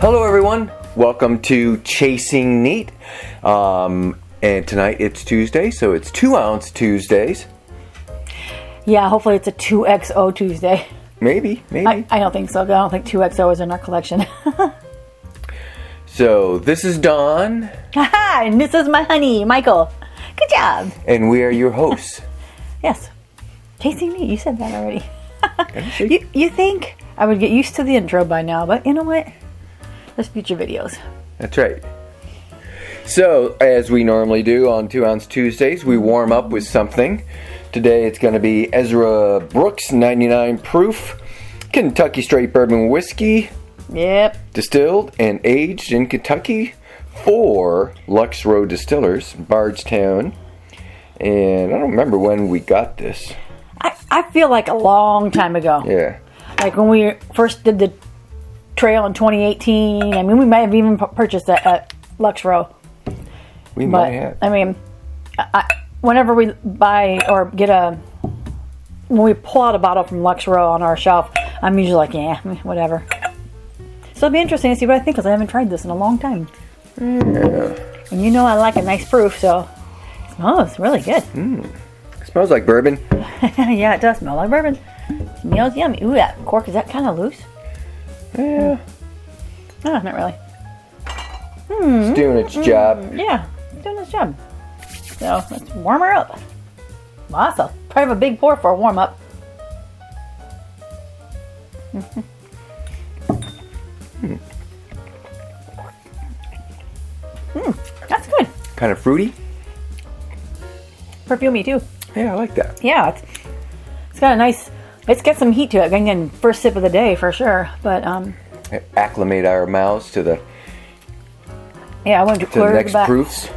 Hello everyone, welcome to Chasing Neat, and tonight it's Tuesday, so it's 2 ounce Tuesdays. Yeah, hopefully it's a 2XO Tuesday. Maybe. I don't think so. I don't think 2XO is in our collection. So this is Dawn. Haha, and this is my honey, Michael. Good job. And we are your hosts. Yes. Chasing Neat, you said that already. You think I would get used to the intro by now, but you know what? There's future videos. That's right. So, as we normally do on 2 ounce Tuesdays, we warm up with something. Today it's going to be Ezra Brooks 99 proof Kentucky straight bourbon whiskey. Yep. Distilled and aged in Kentucky for Lux Row Distillers, Bardstown. And I don't remember when we got this. I feel like a long time ago. Yeah. Like when we first did the trail in 2018. I mean, we might have even purchased that at Lux Row. We might have. I mean, whenever we buy or when we pull out a bottle from Lux Row on our shelf, I'm usually like, yeah, whatever. So it'll be interesting to see what I think because I haven't tried this in a long time. Yeah. And you know I like a nice proof, so it smells really good. It smells like bourbon. Yeah, it does smell like bourbon. It smells yummy. Ooh, that cork, is that kind of loose? Yeah. No, not really. It's doing its job. Yeah, it's doing its job. So let's warm her up. Awesome. Probably have a big pour for a warm up. That's good. Kind of fruity. Perfumey too. Yeah, I like that. Yeah, it's got a nice. It's got some heat to it. Again, first sip of the day for sure. But Acclimate our mouths to the I went to the next proofs.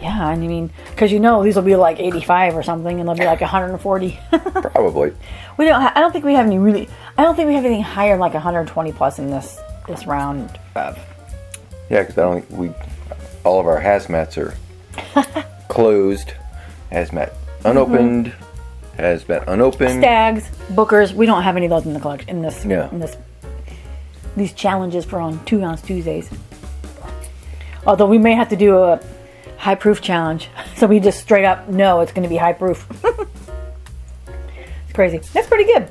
Yeah, I mean, because these will be like 85 or something, and they'll be like 140. Probably. We don't. I don't think we have any really. I don't think we have anything higher than like 120 plus in this round of. Yeah, because I don't think all of our hazmats are closed. Hazmat unopened. Hazmat unopened. Stags, Bookers. We don't have any of those in the collection. In this. Yeah. These challenges for on 2 ounce Tuesdays. Although we may have to do a high proof challenge, so we just straight up know it's going to be high proof. It's crazy. That's pretty good.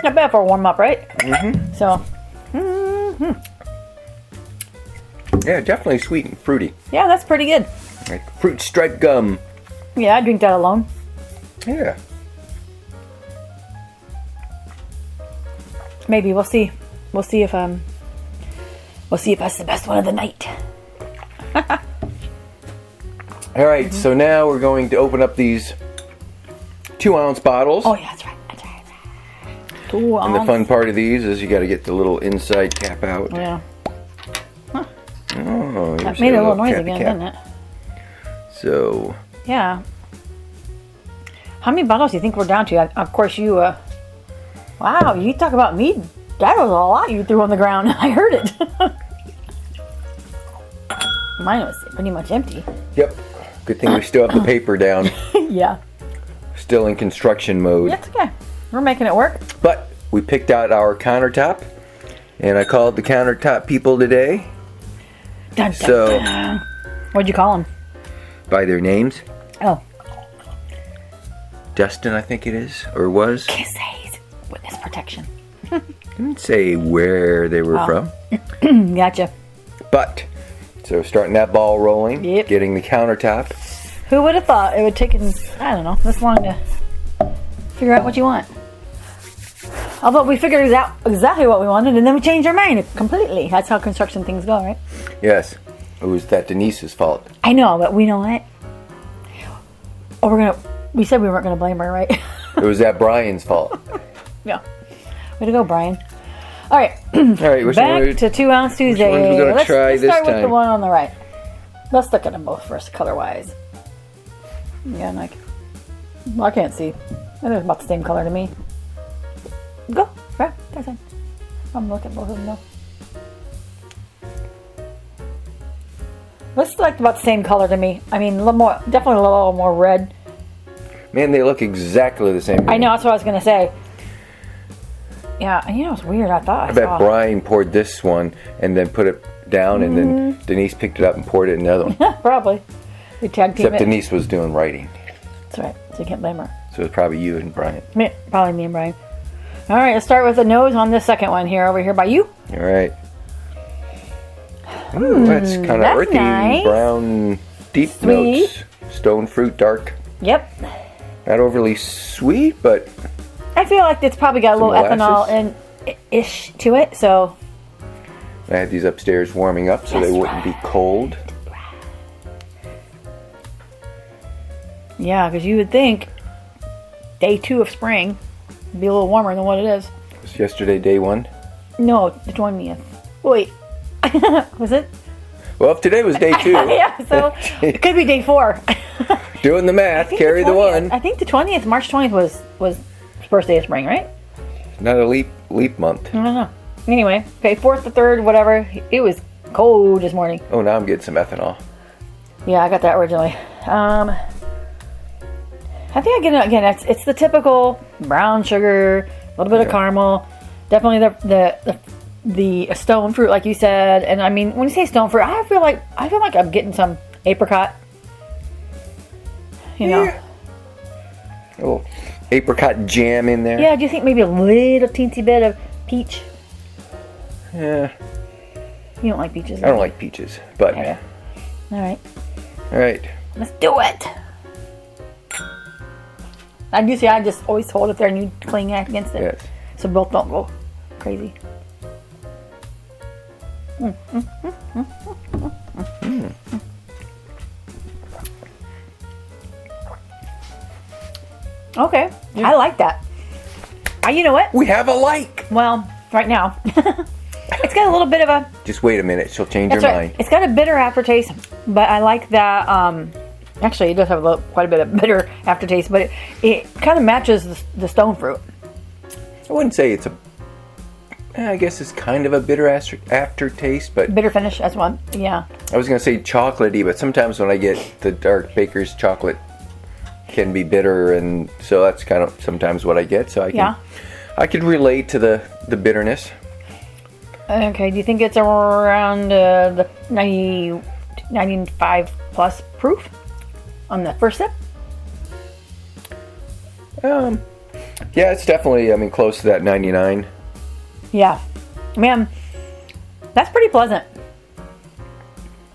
Not bad for a warm up, right? Mm-hmm. So. Yeah, definitely sweet and fruity. Yeah, that's pretty good. Like fruit striped gum. Yeah, I'd drink that alone. Yeah. Maybe we'll see. We'll see if that's the best one of the night. All right, so now we're going to open up these 2 ounce bottles. Oh yeah, that's right. 2 ounce. And the fun part of these is you got to get the little inside cap out. Yeah. Huh. Oh, That made a little noise again, didn't it? So. Yeah. How many bottles do you think we're down to? Of course, you. Wow, you talk about me. That was a lot you threw on the ground. I heard it. Mine was pretty much empty. Yep. Good thing we still have the paper down. Yeah. Still in construction mode. That's okay. We're making it work. But we picked out our countertop, and I called the countertop people today. Dun, dun, So. dun. What'd you call them? By their names. Oh. Justin, I think it is, or was. Kisses. Witness protection. Didn't say where they were from. Gotcha. But, so starting that ball rolling. Yep. Getting the countertop. Who would have thought it would take, I don't know, this long to figure out what you want? Although we figured out exactly what we wanted and then we changed our mind completely. That's how construction things go, right? Yes. It was that Denise's fault. I know, but we know what? Oh, we said we weren't going to blame her, right? It was that Brian's fault. Yeah. Way to go, Brian. All right. All right, which Back to 2 ounce Tuesday. Which ones we gonna try let's this start with the time? one on the right. Let's look at them both first, color-wise. Yeah, like, well, I can't see. They're about the same color to me. Go. Right. That's fine. I'm looking at both of them, though. Looks like about the same color to me. I mean, a little more, definitely a little more red. Man, they look exactly the same. I know, that's what I was going to say. Yeah, and you know it's weird. I thought I bet Brian poured this one and then put it down, and then Denise picked it up and poured it in another one. Probably. We tag team Except it. Denise was doing writing. That's right. So you can't blame her. So it's probably you and Brian. Probably me and Brian. All right, let's start with the nose on this second one here, over here by you. All right. Ooh, that's kind of earthy, nice. Brown, deep Sweet. notes. Stone fruit, dark. Yep. Not overly sweet, but I feel like it's probably got a Some little ethanol molasses? ish to it, so. I had these upstairs warming up so they wouldn't be cold. Yeah, because you would think day 2 of spring would be a little warmer than what it is. Was yesterday day 1? No, the 20th. Wait. Was it? Well, if today was day 2, Yeah, so it could be day 4. doing the math, carry the 1. I think the 20th, March 20th was first day of spring, right? Not a leap month. I don't know. Anyway, okay, 4th to 3rd, whatever. It was cold this morning. Oh, now I'm getting some ethanol. Yeah, I got that originally. I think I get it again. It's the typical brown sugar, a little bit of caramel, definitely the stone fruit, like you said. And I mean, when you say stone fruit, I feel like I'm getting some apricot. You know. Yeah. A little apricot jam in there. Yeah. Do you think maybe a little teensy bit of peach? Yeah. You don't like peaches? I don't like peaches, but Okay. All right. all right. Let's do it. I do see. I just always hold it there and you cling against it, Yes. so both don't go crazy. Okay, I like that. You know what? We have a like. Well, right now, it's got a little bit of a. Just wait a minute. She'll change That's her right. mind. It's got a bitter aftertaste, but I like that. Actually, it does have quite a bit of bitter aftertaste, but it kind of matches the stone fruit. I wouldn't say it's a. I guess it's kind of a bitter aftertaste, but Bitter finish, that's one. Yeah. I was going to say chocolatey, but sometimes when I get the dark baker's chocolate can be bitter, and so that's kind of sometimes what I get. So I can relate to the bitterness. Okay, do you think it's around the 95 plus proof on the first sip? Yeah, it's definitely, close to that 99. Yeah. Man, that's pretty pleasant.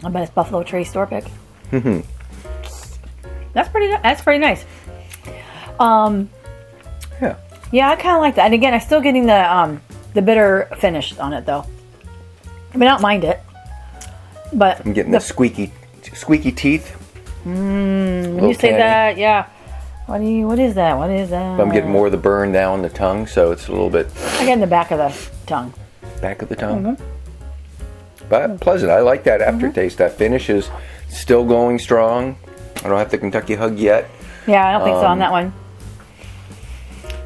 I bet it's Buffalo Trace store pick. That's pretty nice. Yeah. Yeah, I kind of like that. And again, I'm still getting the bitter finish on it though. I don't mind it. But I'm getting the squeaky teeth. When you say that, yeah. What is that? What is that? I'm getting more of the burn now on the tongue, so it's a little bit I get in the back of the tongue. back of the tongue. But pleasant. I like that aftertaste. That finish is still going strong. I don't have the Kentucky Hug yet. Yeah, I don't think so on that one.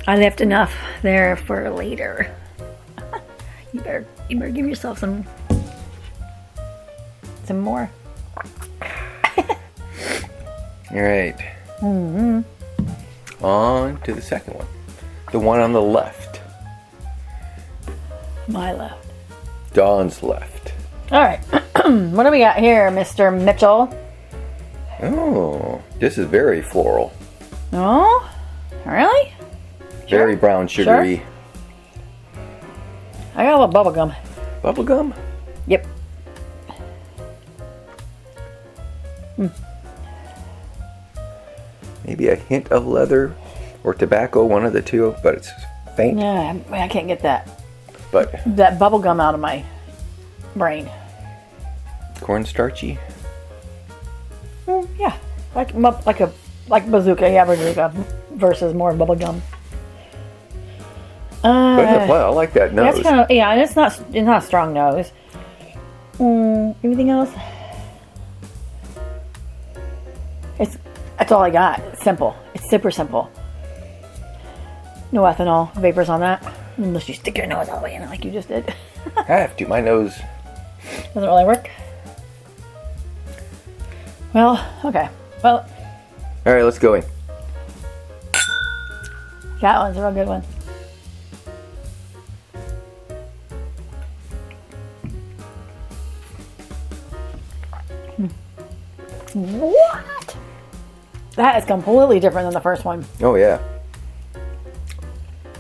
I left enough there for later. You better give yourself some more. All right. On to the second one. The one on the left. My left. Dawn's left. All right. What do we got here, Mr. Mitchell? Oh, this is very floral. Oh, really? Very brown, sugary. I got a little bubble gum. Bubble gum? Yep. Maybe a hint of leather or tobacco, one of the two, but it's faint. Yeah, I can't get that But bubble gum out of my brain. cornstarchy. Yeah, like bazooka. Yeah, bazooka versus more bubble gum. But well, I like that nose. That's kind of and it's not a strong nose. Anything else? That's all I got. It's simple. It's super simple. No ethanol vapors on that, unless you stick your nose all the way in it like you just did. I have to. My nose. Doesn't really work. Well, okay. Well, All right, let's go in. that one's a real good one. That is completely different than the first one. Oh, yeah.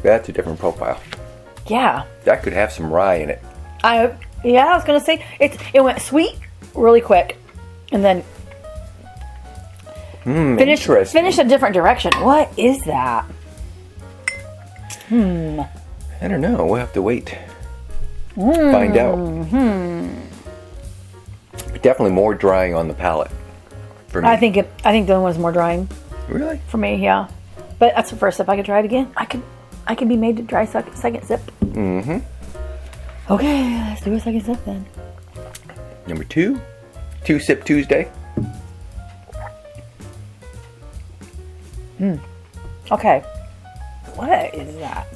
That's a different profile. Yeah. That could have some rye in it. I was gonna say it went sweet really quick, and then finished a different direction. What is that? I don't know. We'll have to wait. Find out. Definitely more drying on the palate for me. I think the other one's more drying Really? for me. Yeah, but that's the first sip. I could try it again. I could be made to try second sip. Mm-hmm. Okay, let's do a second sip then. Number 2. 2-Sip Tuesday. Okay, what is that?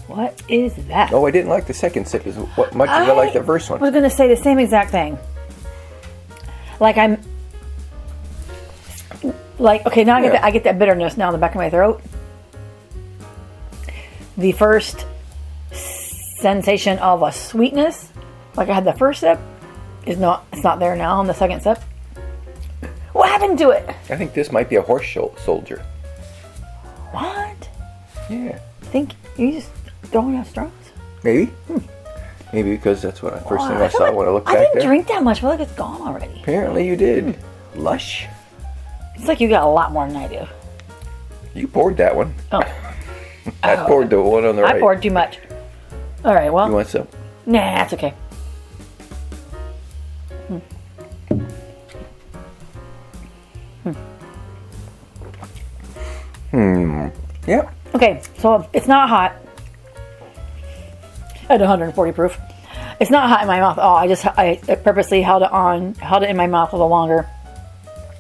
What is that? Oh, I didn't like the second sip as much as I liked the first I one. was gonna say the same exact thing. Okay, now I get that bitterness now in the back of my throat. The first sensation of a sweetness, like I had the first sip, it's not there now on the second sip. What happened to it? I think this might be a horse soldier. What? Yeah. Think you just don't have straws? Maybe. Maybe because that's what first thing I saw when I looked I back didn't there. drink that much. I feel like it's gone already. Apparently you did. Lush. It's like you got a lot more than I do. You poured that one. Oh. I poured the one on the right. I poured too much. All right, well. You want some? Nah, that's okay. Yep. Okay, so it's not hot. At 140 proof. It's not hot in my mouth at all. I purposely held it in my mouth a little longer.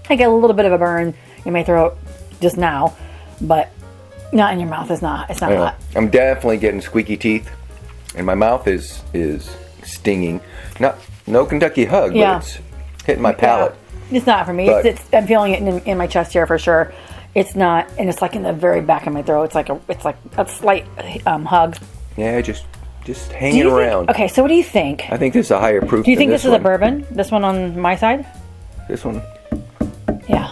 I get a little bit of a burn in my throat just now, but not in your mouth. It's not hot. I'm definitely getting squeaky teeth, and my mouth is stinging. No Kentucky hug, Yeah. but it's hitting my palate. Yeah. It's not for me. But- I'm feeling it in my chest here for sure. It's not, and it's like in the very back of my throat. It's like a slight hug. Yeah, just hanging around. Okay, so what do you think? I think this is a higher proof. Do you think than this is a bourbon? This one on my side? This one. Yeah.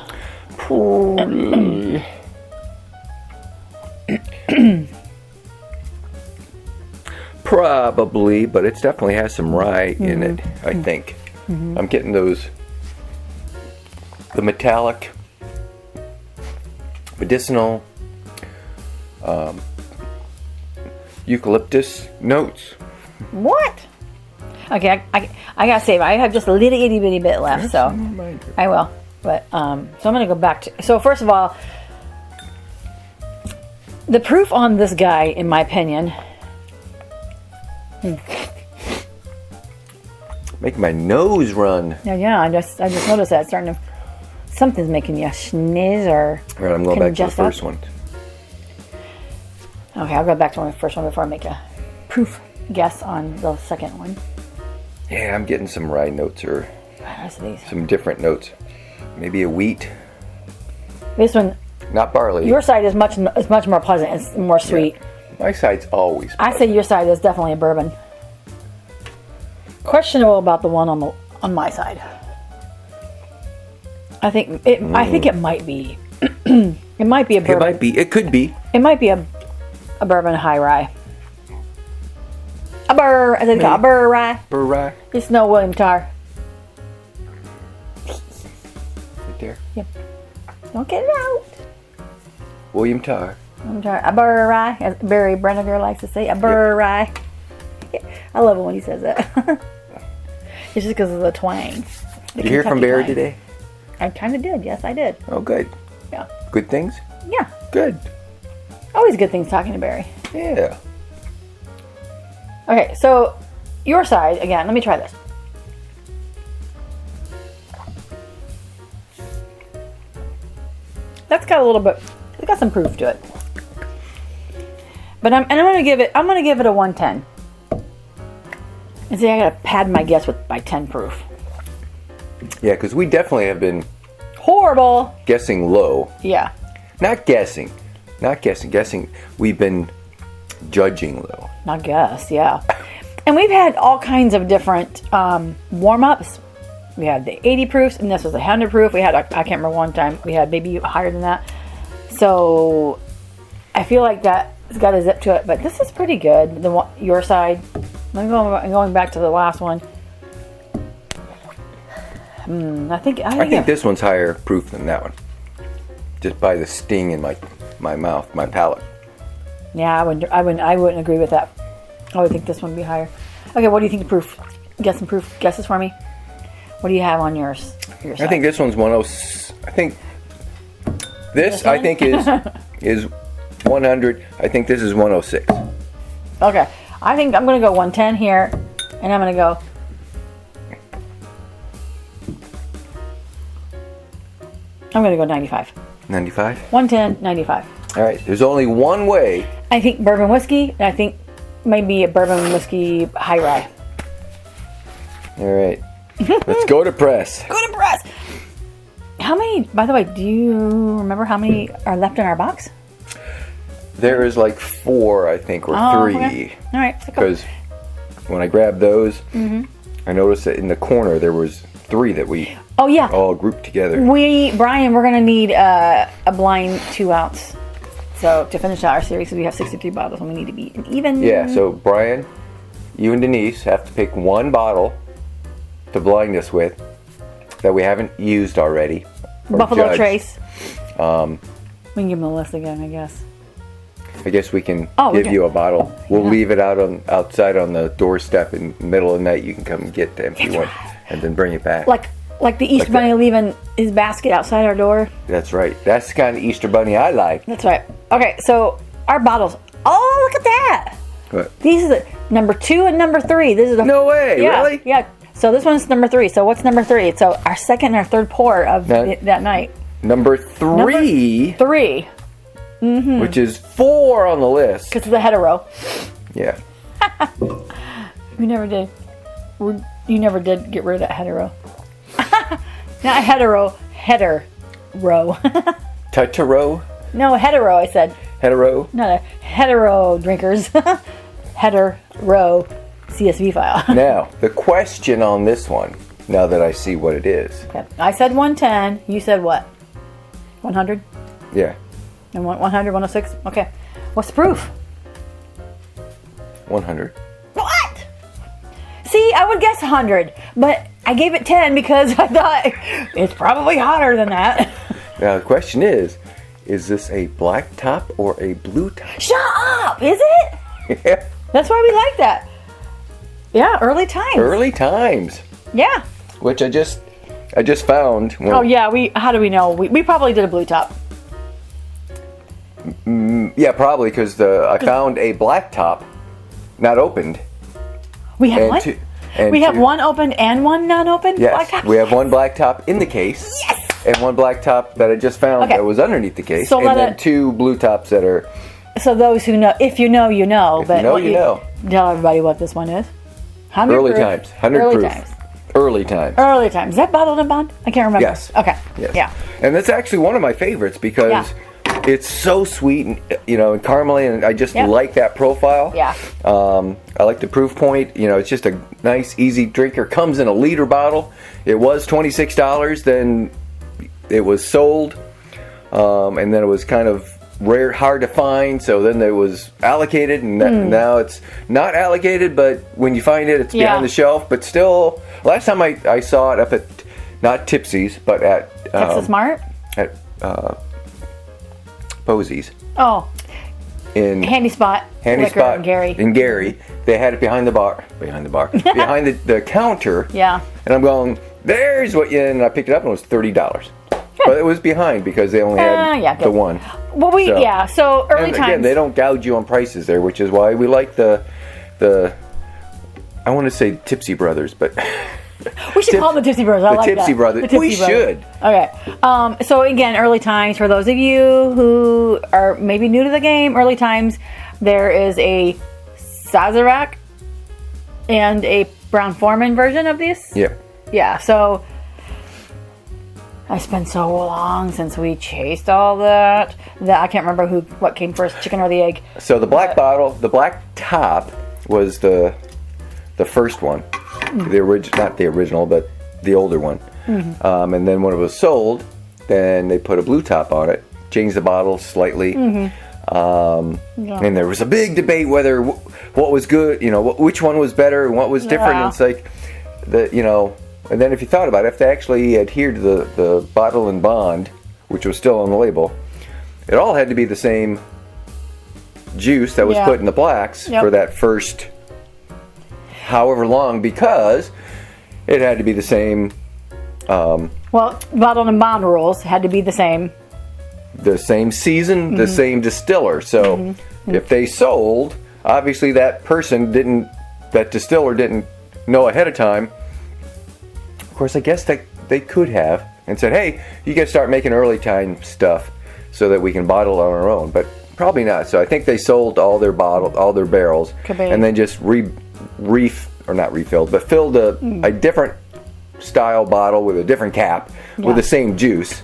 Probably, but it definitely has some rye in it, I think. I'm getting the metallic, medicinal, eucalyptus notes. What? Okay, I gotta save. I have just a little itty bitty bit left, so I will. But so I'm gonna go back to. So first of all, the proof on this guy, in my opinion, Making my nose run. yeah. I just noticed that it's starting to. Something's making you sneeze or. All right, I'm going back to the congested. first one. Okay, I'll go back to the first one before I make a proof guess on the second one. Yeah, I'm getting some rye notes or What's these? some different notes. Maybe a wheat, This one, not barley. your side is much more pleasant. It's more sweet. My side's always. I say your side is definitely a bourbon. Questionable about the one on my side. I think it might be. It might be a bourbon. It might be. It could be. It might be a bourbon high rye. A burr rye. Burr rye. It's no William Tarr. Right there. Yep. Don't get it out. William Tarr. I'm trying. A burr rye, as Barry Brenniger likes to say. A burr rye. I love it when he says that. It's just because of the twang. Did you hear from Barry today? I kind of did. Yes, I did. Oh, good. Yeah. Good things? Yeah. Good. Always good things talking to Barry. Yeah. Okay, so your side again. Let me try this. That's got a little bit. It's got some proof to it. But I'm gonna give it. I'm gonna give it a 110. And see, I gotta pad my guess by 10 proof. Yeah, because we definitely have been Horrible. guessing low. Yeah. Not guessing. Guessing. We've been judging low. I guess. Yeah. And we've had all kinds of different warm-ups We had the 80 proofs, and this was 100 proof. We had, I can't remember one time, we had maybe higher than that. So I feel like that's got a zip to it, but this is pretty good. The one, your side. I'm going back to the last one. I think this one's higher proof than that one. Just by the sting in my mouth, my palate. Yeah, I wouldn't agree with that. I would think this one would be higher. Okay, what do you think the proof? Get some proof guesses for me. What do you have on yours? Your side? I think this one's 106. I think this I think is 100. I think this is 106. Okay, I think I'm going to go 110 here, and I'm going to go. I'm going to go 95. 95? 110, 95. All right, there's only one way. I think bourbon whiskey, and I think maybe a bourbon whiskey high rye. All right, let's go to press. Go to press. How many, by the way, do you remember how many are left in our box? There is like 4, I think, or 3. Okay. All right. Because when I grabbed those, I noticed that in the corner there was 3 that we all grouped together. Brian, we're going to need a blind 2-ounce. So to finish out our series, we have 63 bottles and we need to be an even. Yeah, so Brian, you and Denise have to pick one bottle to blind us with that we haven't used already. Buffalo judged. Trace. We can give them a list again, I guess. I guess we can give you a bottle. We'll leave it outside on the doorstep in the middle of the night. You can come and get the empty one and then bring it back. Like the Easter Bunny leaving his basket outside our door. That's right. That's the kind of Easter Bunny I like. That's right. Okay, so our bottles. Oh, look at that. What? These are the number 2 and number 3. This is the No way, really? Yeah. So this one's number 3. So what's number 3? So our second and our third pour of that night. Number 3. 3. Mm-hmm. Which is 4 on the list. Because it's a hetero. Yeah. You never did. You never did get rid of that hetero. Not hetero. Header row. Tetero? No, hetero, I said. Hetero? Not a hetero drinkers. Header row CSV file. Now, the question on this one, now that I see what it is. Okay. I said 110. You said what? 100? Yeah. And 100, 106? Okay. What's the proof? 100. What? See, I would guess 100, but I gave it 10 because I thought it's probably hotter than that. Now, the question is this a black top or a blue top? Shut up! Is it? Yeah. That's why we like that. Yeah, early times. Early times. Yeah. Which I just found. Oh, yeah. How do we know? We probably did a blue top. Yeah, probably because I found a black top not opened. We have one? We have one opened and one not opened? Yes, we have one black top in the case. Yes! And one black top that I just found that was underneath the case. And then 2 blue tops that are... So those who know, if you know, you know. If you know, you know. Tell everybody what this one is. Early times. 100 early proof. Times. Early times. Early times. Is that bottled and bond? I can't remember. Yes. Okay. Yes. Yeah. And that's actually one of my favorites because it's so sweet and and caramely, and I just like that profile. Yeah. I like the proof point. It's just a nice, easy drinker. Comes in a liter bottle. It was $26. Then it was sold, and then it was kind of rare, hard to find. So then it was allocated, and now it's not allocated. But when you find it, it's behind the shelf. But still, last time I saw it up at not Tipsy's, but at Texas Mart at Posey's. Oh. In Handy Spot. Handy Liquor Spot in Gary. They had it behind the bar, behind the counter. Yeah. And I'm going, there's what you, and I picked it up and it was $30. But it was behind because they only had the one. Well, so early times. Again, they don't gouge you on prices there, which is why we like the I want to say Tipsy Brothers, but we should call them the Tipsy Brothers. I like that. Tipsy Brothers. We should. Okay. So again, early times for those of you who are maybe new to the game. Early times, there is a Sazerac and a Brown Forman version of this. Yeah. Yeah. So it's been so long since we chased all that I can't remember what came first, chicken or the egg. So the black bottle, the black top was the first one. The original, not the original, but the older one. And then when it was sold, then they put a blue top on it, changed the bottle slightly. And there was a big debate whether what was good, which one was better and what was different. Yeah. And it's like, and then if you thought about it, if they actually adhered to the bottle and bond, which was still on the label, it all had to be the same juice that was put in the blacks for that first however long, because it had to be the same. Well, bottle and bond rules had to be the same. The same season, the same distiller. So if they sold, obviously that distiller didn't know ahead of time. Of course, I guess that they could have and said, hey, you got to start making early time stuff so that we can bottle it on our own. But probably not. So I think they sold all their barrels, and then just filled a different style bottle with a different cap with the same juice.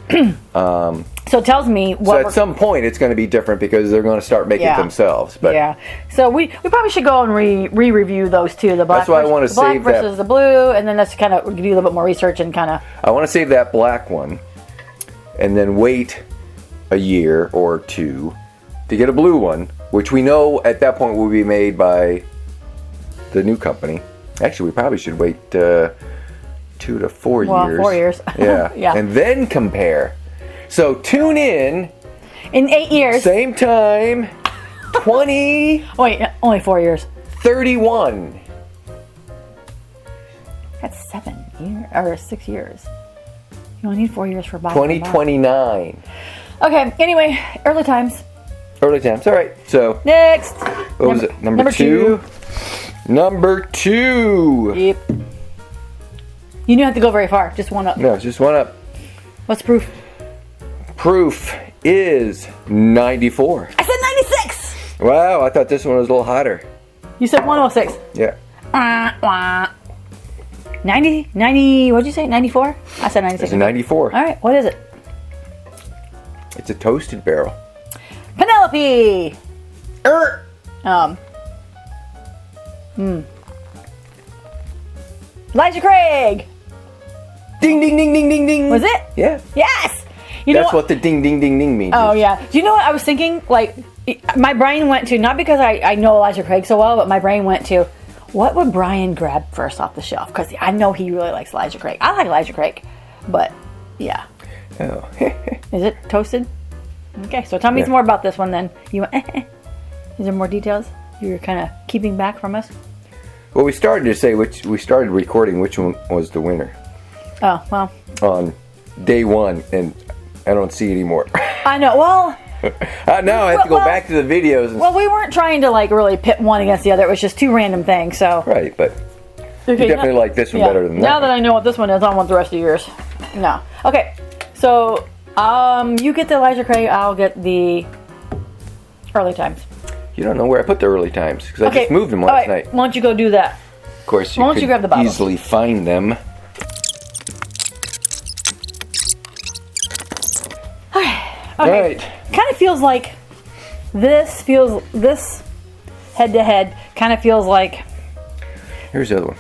So it tells me so at some point it's going to be different because they're going to start making it themselves. But so we probably should go and re-review those two. The black, that's why I want to black save versus the blue, and then let's kind of do a little bit more research and kind of. I want to save that black one, and then wait a year or two to get a blue one, which we know at that point will be made by the new company. Actually, we probably should wait 2 to 4 years. 4 years. Yeah. And then compare. So tune in 8 years. Same time, 20. Wait, only 4 years. 31. That's 7 years or 6 years. You only need 4 years for bottle. 2029. Okay. Anyway, early times. Early times. All right. So next. What was it? Number two. Number 2. Yep. You don't have to go very far. Just one up. No, it's just one up. What's proof? Proof is 94. I said 96. Wow, I thought this one was a little hotter. You said 106. Yeah. 90, what'd you say? 94? I said 96. It's a 94. All right, what is it? It's a toasted barrel. Penelope. Elijah Craig. Ding, ding, ding, ding, ding, ding. Was it? Yeah. Yes. That's what the ding, ding, ding, ding means. Oh, yeah. Do you know what I was thinking? Like, my brain went to, not because I know Elijah Craig so well, but my brain went to, what would Brian grab first off the shelf? Because I know he really likes Elijah Craig. I like Elijah Craig, but yeah. Oh. Is it toasted? Okay, so tell me some more about this one then. Is there more details you're kind of keeping back from us? Well, we started recording which one was the winner. Oh, well. On day 1, and I don't see anymore. I know, well. Now I have to go back to the videos. Well, we weren't trying to like really pit one against the other. It was just two random things, so. Right, but you definitely like this one better than that. Now that I know what this one is, I want the rest of yours. No. Okay, so you get the Elijah Craig, I'll get the early times. You don't know where I put the early times because I just moved them last night. Why don't you go do that? Of course, Why don't you grab the bottle? Easily find them. Okay. All right. Kind of feels like this head to head kind of feels like. Here's the other one.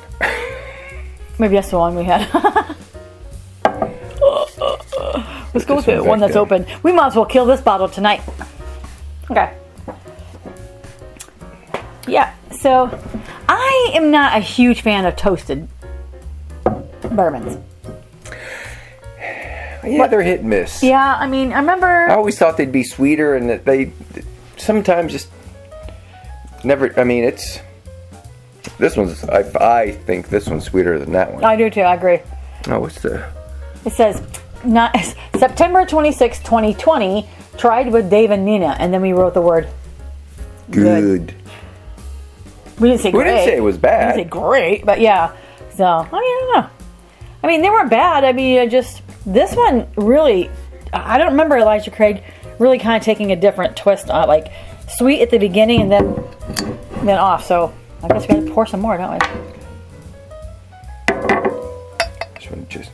Maybe that's the one we had. Let's go with the one that's open. We might as well kill this bottle tonight. Okay. Yeah, so I am not a huge fan of toasted bourbons. Yeah, they're hit and miss. Yeah, I mean, I remember. I always thought they'd be sweeter, and that they sometimes just never. I mean, it's this one's. I think this one's sweeter than that one. I do too. I agree. Oh, what's the? It says September 26, 2020. Tried with Dave and Nina, and then we wrote the word good. We didn't say great. We didn't say it was bad. We didn't say great, but yeah. So, I mean, I don't know. I mean, they weren't bad. I mean, this one really, I don't remember Elijah Craig really kind of taking a different twist on like sweet at the beginning and then off. So, I guess we got to pour some more, don't we? This one just.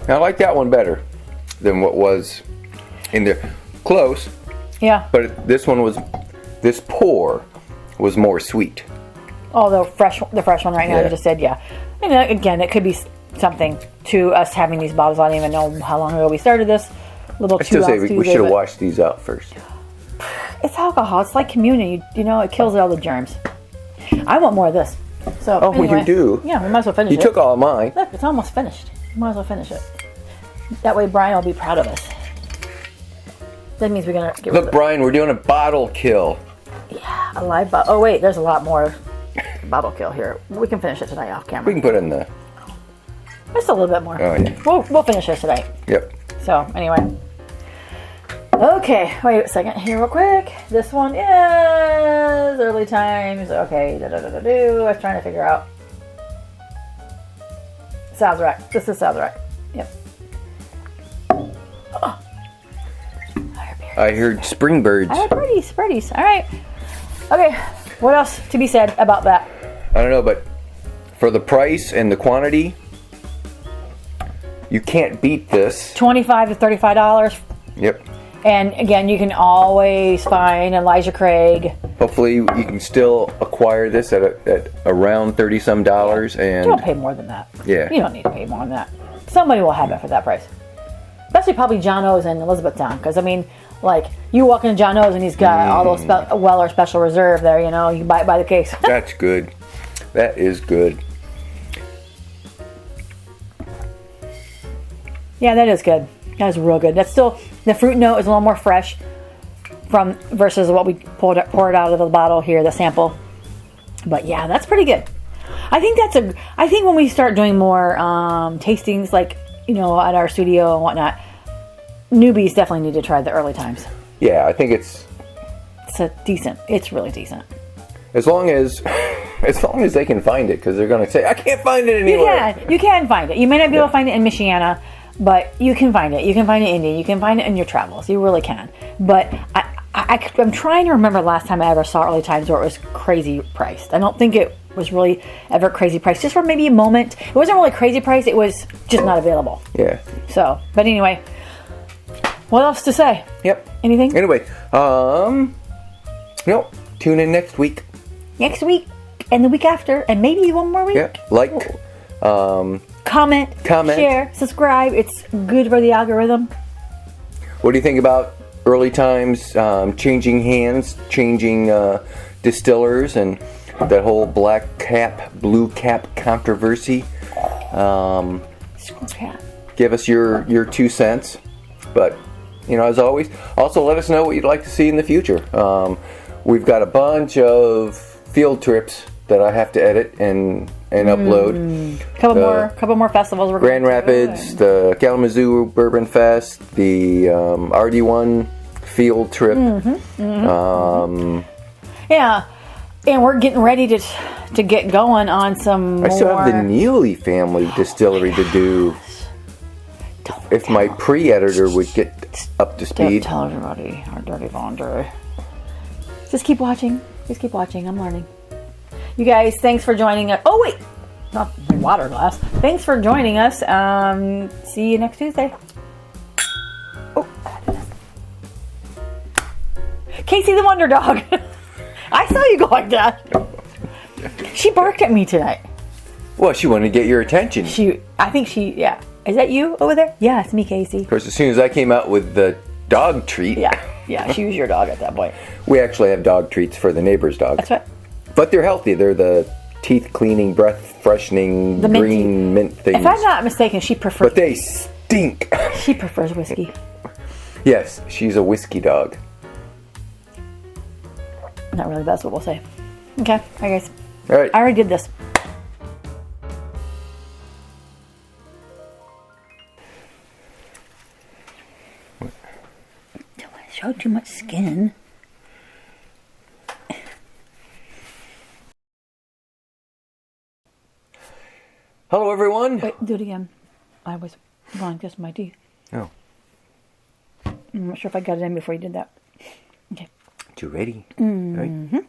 I like that one better than what was in there. Close. Yeah. But this pour was more sweet. Oh, the fresh one right now. Yeah. You just said, yeah. And again, it could be something to us having these bottles. I don't even know how long ago we started this. Little I still say we should have but washed these out first. it's alcohol. It's like communion. You know, it kills all the germs. I want more of this. So Oh, anyway, you do? Yeah, we might as well finish it. You took all of mine. Look, it's almost finished. We might as well finish it. That way Brian will be proud of us. That means we're going to get rid Look, of Brian, we're doing a bottle kill. Yeah, a live bottle. Oh, wait, there's a lot more bottle kill here. We can finish it tonight off camera. We can put it in the... Just a little bit more. Oh, yeah. We'll finish this tonight. Yep. So, anyway. Okay, wait a second here real quick. This one is early times. Okay, I was trying to figure out. Sazerac. This is Sazerac. Yep. Oh. I heard spring birds. I heard birdies. All right. Okay, what else to be said about that? I don't know, but for the price and the quantity, you can't beat this. $25 to $35. Yep. And again, you can always find Elijah Craig. Hopefully, you can still acquire this at around $30-some, and You don't pay more than that. Yeah. You don't need to pay more than that. Somebody will have it for that price. Especially probably John O's and Elizabethtown. Because, I mean, like, you walk into John O's and he's got all those Weller Special Reserve there, you know. You buy it by the case. That's good. That is good. Yeah, that is good. That is real good. That's still, the fruit note is a little more fresh versus what we poured out of the bottle here, the sample. But yeah, that's pretty good. I think when we start doing more tastings, like, you know, at our studio and whatnot, newbies definitely need to try the early times. Yeah, I think it's It's really decent. as long as they can find it, because they're going to say, I can't find it anywhere. You can find it. You may not be able to find it in Michiana, but you can find it. You can find it in India. You can find it in your travels. You really can. But I'm trying to remember the last time I ever saw early times where it was crazy priced. I don't think it was really ever crazy priced. Just for maybe a moment. It wasn't really crazy priced. It was just not available. Yeah. So, but anyway, what else to say? Yep. Anything? Anyway, nope. Tune in next week. Next week and the week after, and maybe one more week. Yeah. Comment, share, subscribe. It's good for the algorithm. What do you think about early times, changing hands, changing distillers, and that whole black cap, blue cap controversy? Give us your 2 cents. But, you know, as always, also let us know what you'd like to see in the future. We've got a bunch of field trips that I have to edit and upload. Couple more festivals. We're Grand going Rapids, the Kalamazoo Bourbon Fest, the RD1 field trip. Yeah, and we're getting ready to get going on some more. I still have the Neely family distillery to do. If my pre-editor would get up to speed. Don't tell everybody our dirty laundry. Just keep watching. I'm learning. You guys, thanks for joining us. Oh, wait. Not my water glass. Thanks for joining us. See you next Tuesday. Oh, Casey the Wonder Dog. I saw you go like that. She barked at me tonight. Well, she wanted to get your attention. Yeah. Is that you over there? Yeah, it's me, Casey. Of course, as soon as I came out with the dog treat. Yeah, she was your dog at that point. We actually have dog treats for the neighbor's dog. That's right. But they're healthy. They're the teeth cleaning, breath freshening, green mint things. If I'm not mistaken, she prefers. But they stink. She prefers whiskey. Yes, she's a whiskey dog. Not really. That's what we'll say. Okay, hi guys. All right. I already did this. Don't want to show too much skin. Hello, everyone. Wait, do it again. I was going just my teeth. Oh. I'm not sure if I got it in before you did that. Okay. You ready? Mm-hmm. All right.